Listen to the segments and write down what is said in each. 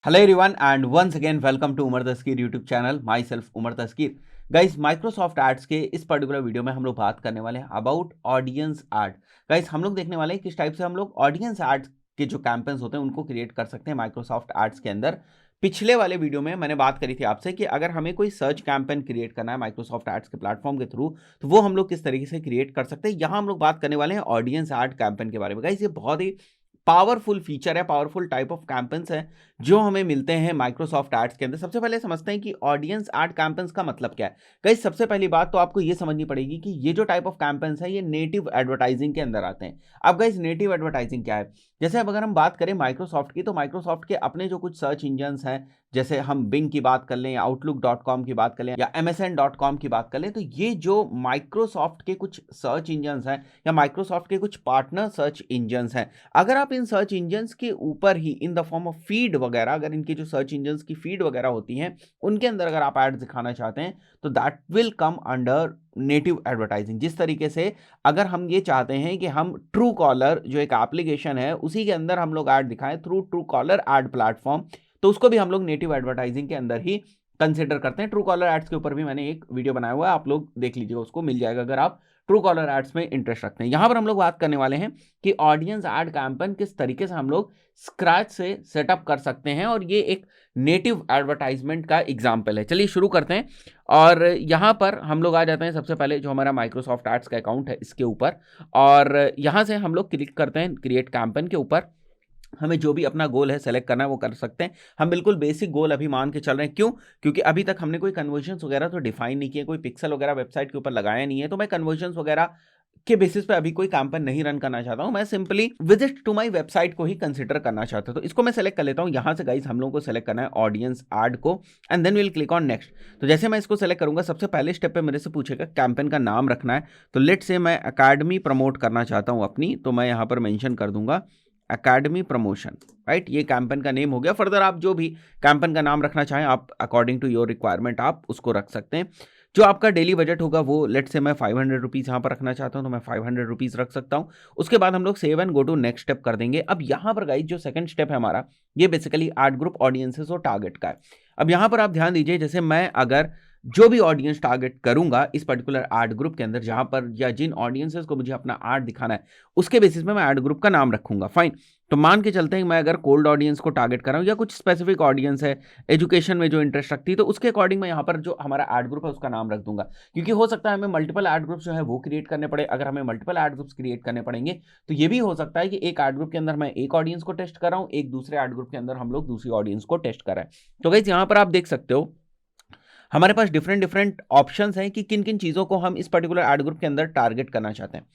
Hello everyone and once again welcome to Umar Taskeer YouTube channel myself Umar Taskeer. Guys, Microsoft ads के इस particular video में हम लोग बात करने वाले हैं अबाउट ऑडियंस एड। गाइस, हम लोग देखने वाले हैं किस टाइप से हम लोग ऑडियंस एड्स के जो कैंपेन्स होते हैं उनको क्रिएट कर सकते हैं माइक्रोसॉफ्ट एड्स के अंदर। पिछले वाले वीडियो में मैंने बात करी थी आपसे कि अगर हमें कोई सर्च कैंपेन क्रिएट करना है माइक्रोसॉफ्ट एड्स के प्लेटफॉर्म के थ्रू, तो वो हम लोग किस तरीके से क्रिएट कर सकते हैं। यहाँ हम लोग बात करने वाले हैं ऑडियंस एड कैंपेन के बारे में। गाइस, ये बहुत ही पावरफुल फीचर है, पावरफुल टाइप ऑफ कैंपेन्स है जो हमें मिलते हैं माइक्रोसॉफ्ट एड्स के अंदर। सबसे पहले समझते हैं कि ऑडियंस एड कैंपेन्स का मतलब क्या है। गाइस, सबसे पहली बात तो आपको ये समझनी पड़ेगी कि ये जो टाइप ऑफ कैंपेन्स है ये नेटिव एडवर्टाइजिंग के अंदर आते हैं। अब गाइस, नेटिव एडवर्टाइजिंग क्या है? जैसे अब अगर हम बात करें माइक्रोसॉफ्ट की, तो माइक्रोसॉफ्ट के अपने जो कुछ सर्च इंजन्स हैं, जैसे हम बिंग की बात कर लें या आउटलुक.com की बात कर लें या MSN.com की बात कर लें, तो ये जो माइक्रोसॉफ्ट के कुछ सर्च इंजन्स हैं या माइक्रोसॉफ्ट के कुछ पार्टनर सर्च इंजन्स हैं, अगर आप इन सर्च इंजन्स के ऊपर ही in the form of feed वगैरह, अगर इनके जो सर्च इंजन्स की फीड वगैरह होती हैं उनके अंदर अगर आप एड्स दिखाना चाहते हैं, तो that will come under native advertising. जिस तरीके से अगर हम ये चाहते हैं कि हम ट्रू कॉलर जो एक एप्लीकेशन है उसी के अंदर हम लोग ऐड दिखाएं through Truecaller ad platform, तो उसको भी हम लोग नेटिव एडवर्टाइजिंग के अंदर ही कंसिडर करते हैं। ट्रू कॉलर एड्स के ऊपर भी मैंने एक वीडियो बनाया हुआ है, आप लोग देख लीजिएगा, उसको मिल जाएगा अगर आप ट्रू कॉलर एड्स में इंटरेस्ट रखते हैं। यहां पर हम लोग बात करने वाले हैं कि ऑडियंस एड कैंपेन किस तरीके से हम लोग स्क्रैच से सेटअप कर सकते हैं, और ये एक नेटिव एडवर्टाइजमेंट का एग्जाम्पल है। चलिए शुरू करते हैं। और यहाँ पर हम लोग आ जाते हैं सबसे पहले जो हमारा माइक्रोसॉफ्ट एड्स का अकाउंट है इसके ऊपर, और यहाँ से हम लोग क्लिक करते हैं क्रिएट कैंपेन के ऊपर। हमें जो भी अपना गोल है सेलेक्ट करना है वो कर सकते हैं। हम बिल्कुल बेसिक गोल अभी मान के चल रहे हैं। क्यों? क्योंकि अभी तक हमने कोई कन्वर्जन्स वगैरह तो डिफाइन नहीं किए, कोई पिक्सल वगैरह वेबसाइट के ऊपर लगाया नहीं है, तो मैं कन्वर्जन्स वगैरह के बेसिस पे अभी कोई कैंपेन नहीं रन करना चाहता हूं। मैं simply visit to my website को ही कंसीडर करना चाहता हूं। तो इसको मैं सेलेक्ट कर लेता हूं। यहां से गाइस हम लोगों को सेलेक्ट करना है ऑडियंस एड को, and then will click on next. तो जैसे मैं इसको सेलेक्ट करूंगा, सबसे पहले स्टेप पे मेरे से पूछेगा कैंपेन का नाम रखना है। तो लेट से मैं अकेडमी प्रमोट करना चाहता हूं अपनी, तो मैं यहां पर मेंशन कर दूंगा एकेडमी प्रमोशन। राइट, ये कैंपेन का नेम हो गया। फर्दर आप जो भी कैंपेन का नाम रखना चाहें, आप अकॉर्डिंग टू योर रिक्वायरमेंट आप उसको रख सकते हैं। जो आपका डेली बजट होगा वो लेट से मैं 500 रुपीज़ यहाँ पर रखना चाहता हूँ, तो मैं 500 रुपीज़ रख सकता हूँ। उसके बाद हम लोग save and go to next step कर देंगे। अब यहाँ पर गाइस जो सेकंड स्टेप है हमारा, ये बेसिकली एड ग्रुप ऑडियंसेस और टारगेट का है। अब यहाँ पर आप ध्यान दीजिए, जैसे मैं अगर जो भी ऑडियंस टारगेट करूंगा इस पर्टिकुलर एड ग्रुप के अंदर, जहां पर या जिन ऑडियंसेस को मुझे अपना एड दिखाना है, उसके बेसिस पे मैं एड ग्रुप का नाम रखूंगा। फाइन। तो मान के चलते हैं मैं अगर कोल्ड ऑडियंस को टारगेट कर रहा हूं या कुछ स्पेसिफिक ऑडियंस है एजुकेशन में जो इंटरेस्ट रखती है, तो उसके अकॉर्डिंग मैं यहाँ पर जो हमारा एड ग्रुप है उसका नाम रख दूंगा। क्योंकि हो सकता है हमें मल्टीपल एड ग्रुप्स जो है वो क्रिएट करने पड़े। अगर हमें मल्टीपल एड ग्रुप्स क्रिएट करने पड़ेंगे तो ये भी हो सकता है कि एक एड ग्रुप के अंदर मैं एक ऑडियंस को टेस्ट कर रहा हूँ, एक दूसरे एड ग्रुप के अंदर हम लोग दूसरी ऑडियंस को टेस्ट कर रहे हैं। तो गाइस यहाँ पर आप देख सकते हो हमारे पास डिफरेंट डिफरेंट ऑप्शंस हैं कि किन किन चीज़ों को हम इस पर्टिकुलर एड ग्रुप के अंदर टारगेट करना चाहते हैं।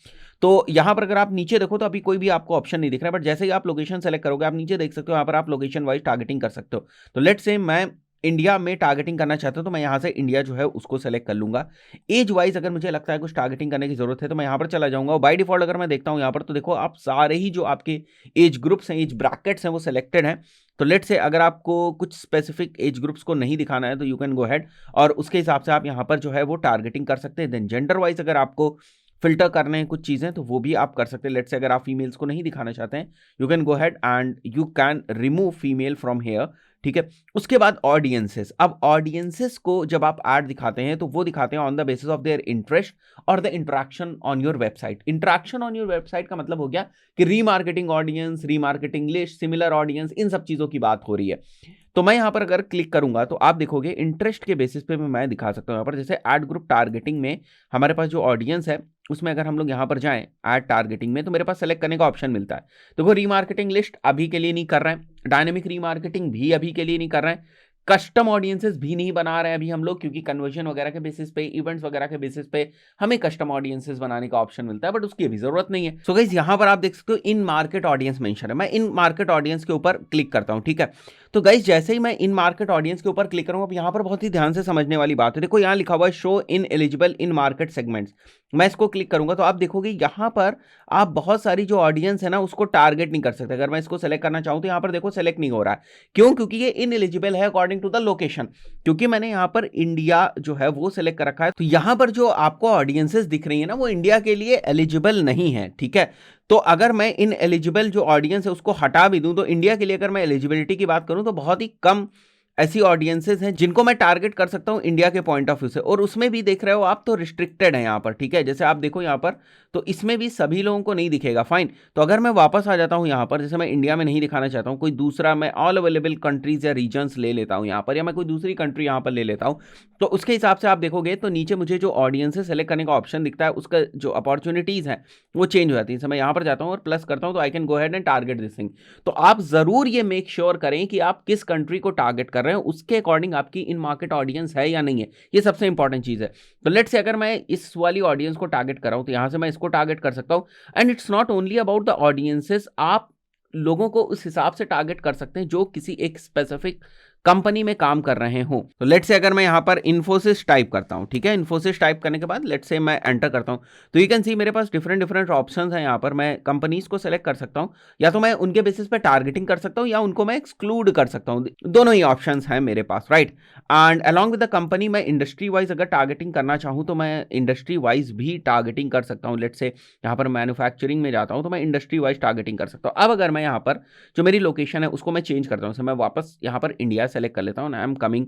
तो यहाँ पर अगर आप नीचे देखो तो अभी कोई भी आपको ऑप्शन नहीं दिख रहा है, बट जैसे ही आप लोकेशन सेलेक्ट करोगे आप नीचे देख सकते हो, यहाँ पर आप लोकेशन वाइज टारगेटिंग कर सकते हो। तो लेट से मैं इंडिया में टारगेटिंग करना चाहता हूं, तो मैं यहाँ से इंडिया जो है उसको सेलेक्ट कर लूंगा। एज वाइज अगर मुझे लगता है कुछ टारगेटिंग करने की जरूरत है तो मैं यहाँ पर चला जाऊंगा। और बाय डिफॉल्ट अगर मैं देखता हूँ यहाँ पर, तो देखो आप सारे ही जो आपके एज ग्रुप्स हैं, एज ब्रैकेट्स हैं, वो सिलेक्टेड हैं। तो लेट से अगर आपको कुछ स्पेसिफिक एज ग्रुप्स को नहीं दिखाना है तो यू कैन गो हेड और उसके हिसाब से आप यहाँ पर जो है वो टारगेटिंग कर सकते हैं। देन जेंडर वाइज अगर आपको फिल्टर करने हैं कुछ चीज़ें तो वो भी आप कर सकते हैं। लेट से अगर आप फीमेल्स को नहीं दिखाना चाहते हैं, you can go head and you can remove female from here. ठीक है। उसके बाद ऑडियंसेस। अब ऑडियंसेस को जब आप ऐड दिखाते हैं तो वो दिखाते हैं on the basis of their interest और the interaction on your website. Interaction on your website का मतलब हो गया कि remarketing audience, remarketing list, similar audience, इन सब चीज़ों की बात हो रही है। तो मैं यहाँ पर अगर क्लिक करूंगा तो आप देखोगे इंटरेस्ट के बेसिस पे मैं दिखा सकता हूँ। यहाँ पर जैसे एड ग्रुप टारगेटिंग में हमारे पास जो ऑडियंस है उसमें अगर हम लोग यहाँ पर जाएं एड टारगेटिंग में, तो मेरे पास सेलेक्ट करने का ऑप्शन मिलता है। देखो रीमार्केटिंग लिस्ट अभी के लिए नहीं कर रहे हैं, डायनेमिक रीमार्केटिंग भी अभी के लिए नहीं कर रहे हैं, कस्टम ऑडियंसेस भी नहीं बना रहे हैं अभी हम लोग, क्योंकि कन्वर्जन वगैरह के बेसिस पे, इवेंट्स वगैरह के बेसिस पे हमें कस्टम ऑडियंसेस बनाने का ऑप्शन मिलता है, बट उसकी अभी जरूरत नहीं है। सो गाइस यहाँ पर आप देख सकते हो इन मार्केट ऑडियंस मेंशन है। मैं इन मार्केट ऑडियंस के ऊपर क्लिक करता हूँ। ठीक है। तो गाइस जैसे ही मैं इन मार्केट ऑडियंस के ऊपर क्लिक करूंगा, अब यहाँ पर बहुत ही ध्यान से समझने वाली बात है। देखो यहाँ लिखा हुआ है show in eligible in market segments. मैं इसको क्लिक करूंगा तो आप देखोगे यहाँ पर आप बहुत सारी जो ऑडियंस है ना उसको टारगेट नहीं कर सकते। अगर मैं इसको सेलेक्ट करना चाहूं तो यहाँ पर देखो सेलेक्ट नहीं हो रहा है। क्यों? क्योंकि ये इनएलिजिबल है अकॉर्डिंग टू द लोकेशन। क्योंकि मैंने यहाँ पर इंडिया जो है वो सेलेक्ट कर रखा है, तो यहाँ पर जो आपको ऑडियंसेस दिख रही है ना वो इंडिया के लिए एलिजिबल नहीं है। ठीक है, तो अगर मैं इन एलिजिबल जो ऑडियंस है उसको हटा भी दूं तो इंडिया के लिए अगर मैं एलिजिबिलिटी की बात करूं तो बहुत ही कम ऐसी ऑडियंसेस हैं जिनको मैं टारगेट कर सकता हूं इंडिया के पॉइंट ऑफ व्यू से। और उसमें भी देख रहे हो आप तो रिस्ट्रिक्टेड है यहाँ पर। ठीक है, जैसे आप देखो यहाँ पर तो इसमें भी सभी लोगों को नहीं दिखेगा। फाइन, तो अगर मैं वापस आ जाता हूं यहाँ पर, जैसे मैं इंडिया में नहीं दिखाना चाहता हूं, कोई दूसरा मैं ऑल अवेलेबल कंट्रीज या रीजन्स ले लेता हूं यहाँ पर, या मैं कोई दूसरी कंट्री यहाँ पर ले लेता हूं, तो उसके हिसाब से आप देखोगे तो नीचे मुझे जो ऑडियंसेस सेलेक्ट करने का ऑप्शन दिखता है उसका जो अपॉर्चुनिटीज है वो चेंज हो जाती है। जैसे मैं यहाँ पर जाता हूँ और प्लस करता हूँ तो I can go ahead and target this thing. तो आप जरूर ये मेक श्योर करें कि आप किस कंट्री को टारगेट कर रहे हैं, उसके अकॉर्डिंग आपकी इन मार्केट ऑडियंस है या नहीं है, ये सबसे इंपॉर्टेंट चीज है। तो लेट्स से अगर मैं इस वाली ऑडियंस को टारगेट कर रहा हूं तो यहां से मैं इसको टारगेट कर सकता हूं। And it's not only about the audiences, आप लोगों को उस हिसाब से टारगेट कर सकते हैं जो किसी एक स्पेसिफिक कंपनी में काम कर रहे हो। तो लेट्स से अगर मैं यहां पर इन्फोसिस टाइप करता हूं, ठीक है, इन्फोसिस टाइप करने के बाद लेट्स से मैं एंटर करता हूं तो यू कैन सी मेरे पास डिफरेंट डिफरेंट ऑप्शंस हैं। यहां पर मैं कंपनीज को सेलेक्ट कर सकता हूं, या तो मैं उनके बेसिस पे टारगेटिंग कर सकता हूं या उनको मैं एक्सक्लूड कर सकता हूं। दोनों ही ऑप्शंस हैं मेरे पास, right. And along with the company मैं इंडस्ट्री वाइज अगर टारगेटिंग करना चाहूं तो मैं इंडस्ट्री वाइज भी टारगेटिंग कर सकता हूं। लेट्स से यहाँ पर मैन्युफैक्चरिंग में जाता हूं तो मैं इंडस्ट्री वाइज टारगेटिंग कर सकता हूं। अब अगर मैं यहाँ पर जो मेरी लोकेशन है उसको मैं चेंज करता हूं, मैं वापस यहाँ पर इंडिया सेलेक्ट कर लेता हूं, I am coming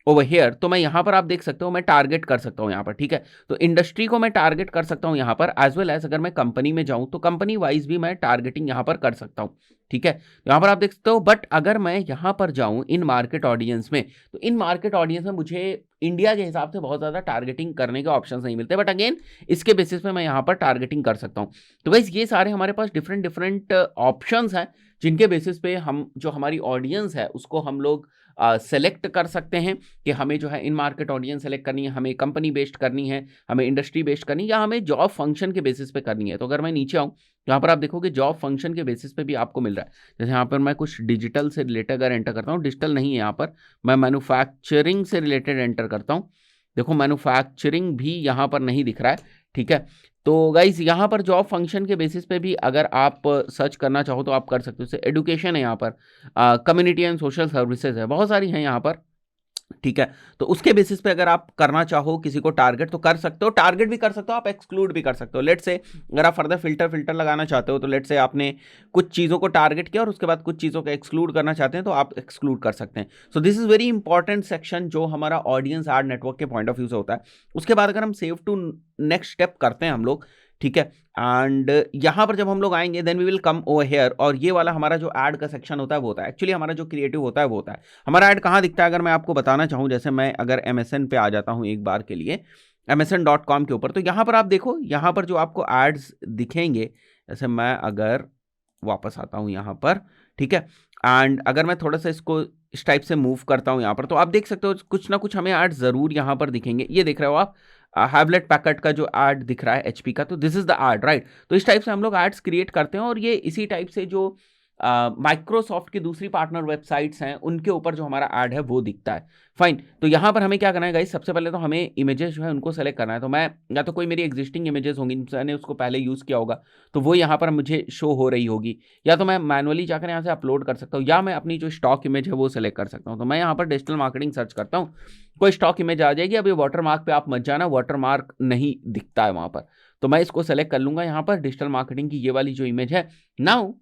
over here, तो मैं यहाँ पर आप देख सकते हो मैं टारगेट कर सकता हूँ यहाँ पर। ठीक है, तो इंडस्ट्री को मैं टारगेट कर सकता हूँ यहाँ पर, एज वेल एज अगर मैं कंपनी में जाऊँ तो कंपनी वाइज भी मैं टारगेटिंग यहाँ पर कर सकता हूँ। ठीक है, तो यहाँ पर आप देख सकते हो। बट अगर मैं यहाँ पर जाऊँ इन मार्केट ऑडियंस में, तो इन मार्केट ऑडियंस में मुझे इंडिया के हिसाब से बहुत ज़्यादा टारगेटिंग करने के ऑप्शंस नहीं मिलते। बट अगेन इसके बेसिस पे मैं यहाँ पर टारगेटिंग कर सकता हूँ। तो गाइस ये सारे हमारे पास डिफरेंट डिफरेंट ऑप्शंस हैं जिनके बेसिस पे हम जो हमारी ऑडियंस है उसको हम लोग सेलेक्ट कर सकते हैं कि हमें जो है इन मार्केट ऑडियंस सेलेक्ट करनी है, हमें कंपनी बेस्ड करनी है, हमें इंडस्ट्री बेस्ड करनी है, या हमें जॉब फंक्शन के बेसिस पे करनी है। तो अगर मैं नीचे आऊँ तो यहाँ पर आप देखोगे जॉब फंक्शन के बेसिस पे भी आपको मिल रहा है। जैसे यहाँ पर मैं कुछ डिजिटल से रिलेटेड अगर एंटर करता हूँ, डिजिटल नहीं है यहाँ पर, मैं मैन्युफैक्चरिंग से रिलेटेड एंटर करता हूँ, देखो मैन्युफैक्चरिंग भी यहाँ पर नहीं दिख रहा है। ठीक है, तो गाइज यहाँ पर जॉब फंक्शन के बेसिस पे भी अगर आप सर्च करना चाहो तो आप कर सकते हो। जैसे एडुकेशन है यहाँ पर, कम्युनिटी एंड सोशल सर्विसेज है, बहुत सारी हैं यहाँ पर। ठीक है, तो उसके बेसिस पे अगर आप करना चाहो किसी को टारगेट तो कर सकते हो, टारगेट भी कर सकते हो, आप एक्सक्लूड भी कर सकते हो। लेट से अगर आप फर्दर फिल्टर लगाना चाहते हो तो लेट से आपने कुछ चीज़ों को टारगेट किया और उसके बाद कुछ चीज़ों को एक्सक्लूड करना चाहते हैं तो आप एक्सक्लूड कर सकते हैं। So this is very important section जो हमारा ऑडियंस एड नेटवर्क के पॉइंट ऑफ व्यू से होता है। उसके बाद अगर हम सेव टू नेक्स्ट स्टेप करते हैं हम लोग, ठीक है, एंड यहाँ पर जब हम लोग आएंगे then we will come over here, और ये वाला हमारा जो ऐड का सेक्शन होता है वो होता है एक्चुअली हमारा जो क्रिएटिव होता है वो होता है। हमारा ऐड कहाँ दिखता है अगर मैं आपको बताना चाहूँ, जैसे मैं अगर MSN पे आ जाता हूँ एक बार के लिए, MSN.com के ऊपर, तो यहाँ पर आप देखो यहाँ पर जो आपको एड्स दिखेंगे, जैसे मैं अगर वापस आता हूँ यहाँ पर, ठीक है, एंड अगर मैं थोड़ा सा इसको इस टाइप से मूव करता हूँ यहाँ पर, तो आप देख सकते हो कुछ ना कुछ हमें ऐड जरूर यहाँ पर दिखेंगे। ये देख रहे हो आप हैवलेट पैकर्ड का जो ऐड दिख रहा है HP का, तो this is the add, right. तो इस टाइप से हम लोग एड्स क्रिएट करते हैं, और ये इसी टाइप से जो माइक्रोसॉफ्ट की दूसरी पार्टनर वेबसाइट्स हैं उनके ऊपर जो हमारा ऐड है वो दिखता है। फाइन, तो यहाँ पर हमें क्या करना है गाइस, सबसे पहले तो हमें इमेजेस जो है उनको सेलेक्ट करना है। तो मैं या तो कोई मेरी एग्जिस्टिंग इमेजेस होंगी, मैंने उसको पहले यूज़ किया होगा तो वो यहाँ पर मुझे शो हो रही होगी, या तो मैं मैनुअली जाकर यहाँ से अपलोड कर सकता हूँ, या मैं अपनी जो स्टॉक इमेज है वो सेलेक्ट कर सकता हूँ। तो मैं यहाँ पर डिजिटल मार्केटिंग सर्च करता हूँ, कोई स्टॉक इमेज आ जाएगी। अभी वाटर मार्क पे आप मत जाना, वाटर मार्क नहीं दिखता है वहाँ पर। तो मैं इसको सेलेक्ट कर लूँगा यहाँ पर, डिजिटल मार्केटिंग की ये वाली जो इमेज है। नाउ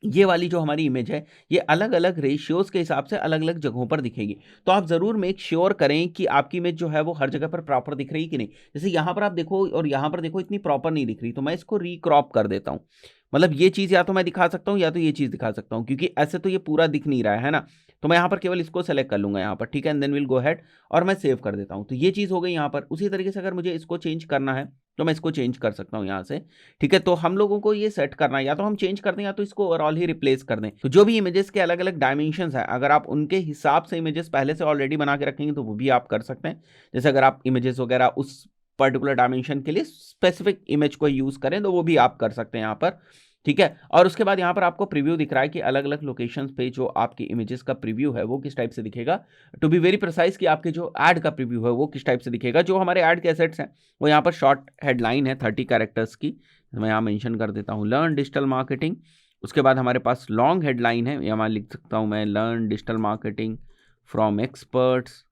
ये वाली जो हमारी इमेज है ये अलग अलग रेशियोज के हिसाब से अलग अलग जगहों पर दिखेगी। तो आप जरूर मेक श्योर करें कि आपकी इमेज जो है वो हर जगह पर प्रॉपर दिख रही है कि नहीं। जैसे यहाँ पर आप देखो और यहाँ पर देखो इतनी प्रॉपर नहीं दिख रही, तो मैं इसको रिक्रॉप कर देता हूँ। मतलब ये चीज़ या तो मैं दिखा सकता हूँ या तो ये चीज़ दिखा सकता हूँ, क्योंकि ऐसे तो ये पूरा दिख नहीं रहा है ना। तो मैं यहाँ पर केवल इसको सेलेक्ट कर लूंगा यहाँ पर, ठीक है, and then will go head और मैं सेव कर देता हूँ। तो ये चीज़ हो गई यहाँ पर। उसी तरीके से अगर मुझे इसको चेंज करना है तो मैं इसको चेंज कर सकता हूँ यहाँ से, ठीक है। तो हम लोगों को ये सेट करना है, या तो हम चेंज कर दें या तो इसको ओवरऑल ही रिप्लेस कर दें। तो जो भी इमेजेस के अलग अलग डायमेंशंस है, अगर आप उनके हिसाब से इमेजेस पहले से ऑलरेडी बना के रखेंगे तो वो भी आप कर सकते हैं। जैसे अगर आप इमेजेस वगैरह उस पर्टिकुलर डायमेंशन के लिए स्पेसिफिक इमेज को यूज करें तो वो भी आप कर सकते हैं यहाँ पर। ठीक है। और उसके बाद यहाँ पर आपको प्रीव्यू दिख रहा है कि अलग अलग लोकेशंस पे जो आपकी इमेजेस का प्रीव्यू है वो किस टाइप से दिखेगा। टू बी वेरी प्रिसाइज कि आपके जो ऐड का प्रीव्यू है वो किस टाइप से दिखेगा। जो हमारे ऐड के एसेट्स हैं वो यहाँ पर शॉर्ट हेडलाइन है 30 कैरेक्टर्स की, मैं यहाँ मेंशन कर देता हूँ, लर्न डिजिटल मार्केटिंग। उसके बाद हमारे पास लॉन्ग हेडलाइन है, यहाँ लिख सकता हूँ मैं, learn digital marketing from experts,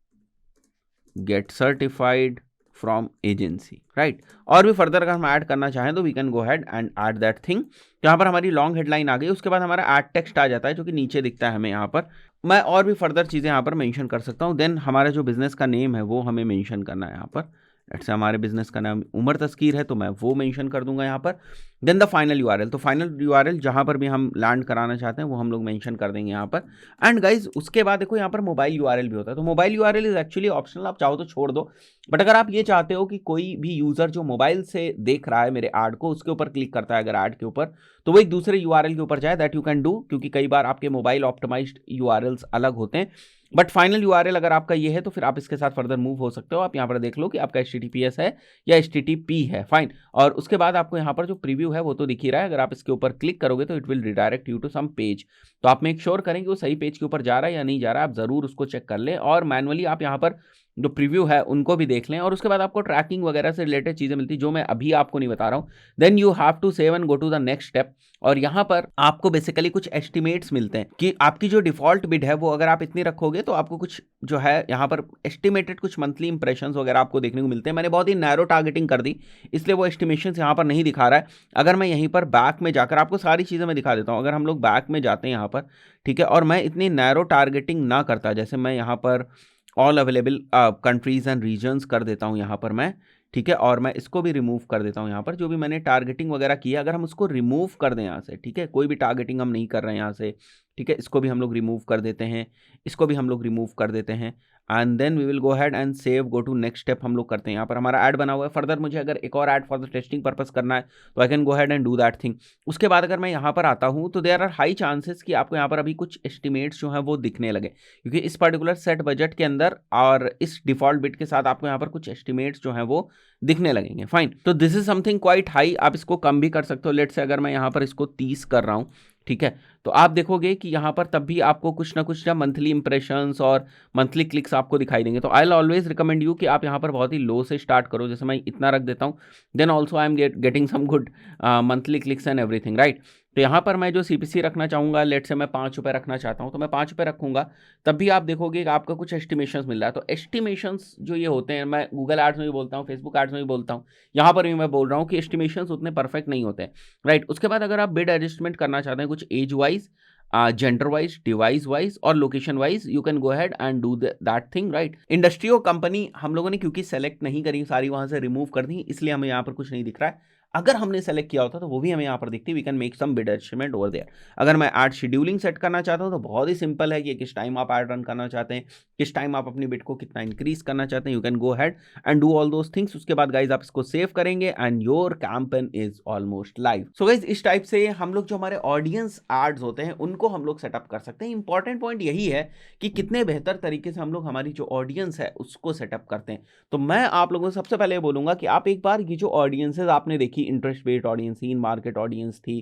get certified from agency, right. और भी फर्दर अगर हम ऐड करना चाहें तो we can go had and add that thing. यहाँ पर हमारी लॉन्ग हेडलाइन आ गई। उसके बाद हमारा ऐड टेक्स्ट आ जाता है जो कि नीचे दिखता है हमें यहाँ पर। मैं और भी फर्दर चीज़ें यहाँ पर मेंशन कर सकता हूँ। देन हमारा जो बिजनेस का नेम है वो हमें मेंशन करना है यहाँ पर। ऐसे हमारे बिजनेस का नाम उमर तस्कीर है तो मैं वो मेंशन कर दूंगा यहाँ पर। देन द फाइनल यूआरएल, तो फाइनल यूआरएल जहाँ पर भी हम लैंड कराना चाहते हैं वो हम लोग मेंशन कर देंगे यहाँ पर। एंड गाइज उसके बाद देखो यहाँ पर मोबाइल यूआरएल भी होता है। तो mobile URL is actually optional, आप चाहो तो छोड़ दो। बट अगर आप ये चाहते हो कि कोई भी यूजर जो मोबाइल से देख रहा है मेरे ऐड को, उसके ऊपर क्लिक करता है अगर ऐड के ऊपर, तो वो एक दूसरे यूआरएल के ऊपर जाए, दैट यू कैन डू, क्योंकि कई बार आपके मोबाइल ऑप्टिमाइज्ड यूआरएल्स अलग होते हैं। बट फाइनल यूआरएल अगर आपका ये है तो फिर आप इसके साथ फर्दर मूव हो सकते हो। आप यहाँ पर देख लो कि आपका HTTPS है या HTTP है, फाइन। और उसके बाद आपको यहाँ पर जो प्रीव्यू है वो तो दिख ही रहा है। अगर आप इसके ऊपर क्लिक करोगे तो it will redirect you to some page. तो आप मेक श्योर करें कि वो सही पेज के ऊपर जा रहा है या नहीं जा रहा है, आप जरूर उसको चेक कर लें। और मैनुअली आप यहाँ पर जो प्रीव्यू है उनको भी देख लें। और उसके बाद आपको ट्रैकिंग वगैरह से रिलेटेड चीजें मिलती जो मैं अभी आपको नहीं बता रहा हूँ। Then you have to save and go to the next step. और यहाँ पर आपको बेसिकली कुछ एस्टिमेट्स मिलते हैं कि आपकी जो डिफॉल्ट बिड है वो अगर आप इतनी रखोगे तो आपको कुछ जो है यहाँ पर एस्टिमेटेड कुछ मंथली इंप्रेशंस वगैरह आपको देखने को मिलते हैं। मैंने बहुत ही नैरो टारगेटिंग कर दी इसलिए वो एस्टिमेशंस यहाँ पर नहीं दिखा रहा है। अगर मैं यहीं पर बैक में जाकर आपको सारी चीज़ें मैं दिखा देता हूँ। अगर हम लोग बैक में जाते हैं यहाँ पर, ठीक है, और मैं इतनी नैरो टारगेटिंग ना करता, जैसे मैं यहाँ पर all available countries and regions कर देता हूँ यहाँ पर मैं, ठीक है, और मैं इसको भी रिमूव कर देता हूँ यहाँ पर। जो भी मैंने टारगेटिंग वगैरह किया अगर हम उसको रिमूव कर दें यहाँ से, ठीक है, कोई भी टारगेटिंग हम नहीं कर रहे हैं यहाँ से, ठीक है, इसको भी हम लोग रिमूव कर देते हैं, इसको भी हम लोग रिमूव कर देते हैं। And then we will go had and save, go to next step हम लोग करते हैं। यहाँ पर हमारा ऐड बना हुआ है। फर्दर मुझे अगर एक और add for the testing purpose करना है तो I can go had and do that thing. उसके बाद अगर मैं यहाँ पर आता हूँ तो देयर आर हाई चांसेस कि आपको यहाँ पर अभी कुछ एस्टिमेट्स जो हैं वो दिखने लगे, क्योंकि इस पर्टिकुलर सेट बजट के अंदर और इस डिफॉल्ट बिट के साथ आपको यहाँ पर कुछ एस्टिमेट्स जो हैं वो दिखने लगेंगे, फाइन। तो this is something quite high. आप इसको कम भी कर सकते हो। लेट से अगर मैं यहाँ पर इसको 30 कर रहा हूँ, ठीक है, तो आप देखोगे कि यहाँ पर तब भी आपको कुछ ना कुछ मंथली इंप्रेशंस और मंथली क्लिक्स आपको दिखाई देंगे। तो I will always recommend you कि आप यहाँ पर बहुत ही लो से स्टार्ट करो। जैसे मैं इतना रख देता हूँ, then also I am getting some good monthly clicks and everything, right. तो यहाँ पर मैं जो CPC रखना चाहूँगा, लेट से मैं 5 रुपये रखना चाहता हूँ तो मैं 5 रुपये रखूँगा। तब भी आप देखोगे कि आपका कुछ एस्टिमेशंस मिल रहा है। तो एस्टिमेशंस जो ये होते हैं, मैं गूगल एड्स में भी बोलता हूँ, फेसबुक एड्स में भी बोलता हूँ, यहाँ पर भी मैं बोल रहा हूँ कि एस्टिमेशंस उतने परफेक्ट नहीं होते हैं, राइट। उसके बाद अगर आप बिड एडजस्टमेंट करना चाहते हैं कुछ age wise, gender wise, device wise और location wise, you can go had and do that thing, right. Industry और कंपनी हम लोगों ने क्योंकि सेलेक्ट नहीं करी, सारी वहां से रिमूव कर दी, इसलिए हमें यहाँ पर कुछ नहीं दिख रहा है। अगर हमने सेलेक्ट किया होता तो वो भी हमें यहाँ पर दिखती। We can make some bid adjustment over there. अगर मैं ऐड शेड्यूलिंग सेट करना चाहता हूँ तो बहुत ही सिंपल है कि किस टाइम आप ऐड रन करना चाहते हैं, किस टाइम आप अपनी बिड को कितना इंक्रीज करना चाहते हैं। You can go had and do all those things. उसके बाद गाइज आप इसको सेव करेंगे and your campaign is almost live. So guys इस टाइप से हम लोग जो हमारे ऑडियंस एड्स होते हैं उनको हम लोग सेटअप कर सकते हैं। इंपॉर्टेंट पॉइंट यही है कि कितने बेहतर तरीके से हम लोग हमारी जो ऑडियंस है उसको सेटअप करते हैं। तो मैं आप लोगों से सबसे पहले बोलूंगा कि आप एक बार ये जो ऑडियंसेस आपने देखी, इंटरेस्ट बेस्ड ऑडियंस थी, इन मार्केट ऑडियंस थी,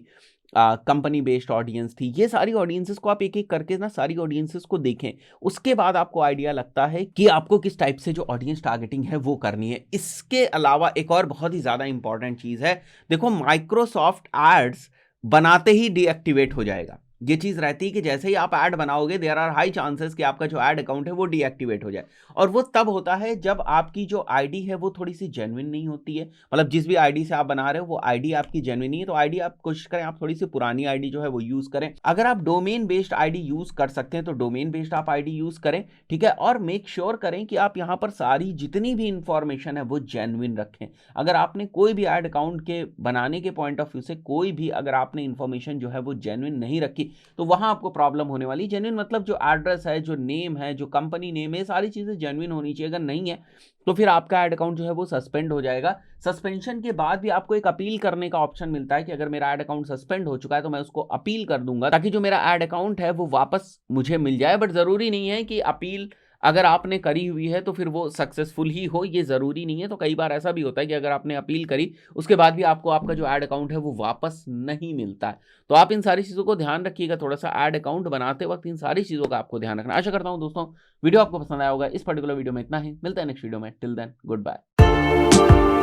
कंपनी बेस्ड ऑडियंस थी, ये सारी ऑडियंसेस को आप एक एक करके ना सारी ऑडियंसेस को देखें। उसके बाद आपको आइडिया लगता है कि आपको किस टाइप से जो ऑडियंस टारगेटिंग है वो करनी है। इसके अलावा एक और बहुत ही ज्यादा इंपॉर्टेंट चीज है, देखो माइक्रोसॉफ्ट एड्स बनाते ही डीएक्टिवेट हो जाएगा। ये चीज रहती है कि जैसे ही आप ऐड बनाओगे देयर आर हाई चांसेस कि आपका जो ऐड अकाउंट है वो डीएक्टिवेट हो जाए। और वो तब होता है जब आपकी जो आईडी है वो थोड़ी सी जेन्युइन नहीं होती है। मतलब जिस भी आईडी से आप बना रहे हो वो आईडी आपकी जेन्युइन नहीं है, तो आईडी आप कोशिश करें आप थोड़ी सी पुरानी आईडी जो है वो यूज करें। अगर आप डोमेन बेस्ड आईडी यूज कर सकते हैं तो डोमेन बेस्ड आप आईडी यूज करें, ठीक है। और मेक श्योर करें कि आप यहाँ पर सारी जितनी भी इंफॉर्मेशन है वो जेन्युइन रखें। अगर आपने कोई भी ऐड अकाउंट के बनाने के पॉइंट ऑफ व्यू से कोई भी अगर आपने इंफॉर्मेशन जो है वो जेन्युइन नहीं रखी तो वहां आपको प्रॉब्लम होने वाली। जेन्युइन मतलब जो एड्रेस है, जो नेम है, जो कंपनी नेम है, सारी चीजें जेन्युइन होनी चाहिए। अगर नहीं है तो फिर आपका ऐड अकाउंट जो है वो सस्पेंड हो जाएगा। सस्पेंशन के बाद भी आपको एक अपील करने का ऑप्शन मिलता है कि अगर मेरा ऐड अकाउंट सस्पेंड हो चुका है तो मैं उसको अपील कर दूंगा ताकि जो मेरा ऐड अकाउंट है वो वापस मुझे मिल जाए। बट जरूरी नहीं है कि अपील अगर आपने करी हुई है तो फिर वो सक्सेसफुल ही हो, ये ज़रूरी नहीं है। तो कई बार ऐसा भी होता है कि अगर आपने अपील करी, उसके बाद भी आपको आपका जो ऐड अकाउंट है वो वापस नहीं मिलता है। तो आप इन सारी चीज़ों को ध्यान रखिएगा, थोड़ा-सा ऐड अकाउंट बनाते वक़्त इन सारी चीज़ों का आपको ध्यान रखना है। आशा करता हूँ दोस्तों वीडियो आपको पसंद आया होगा। इस पर्टिकुलर वीडियो में इतना ही, मिलते हैं नेक्स्ट वीडियो में। Till then good bye.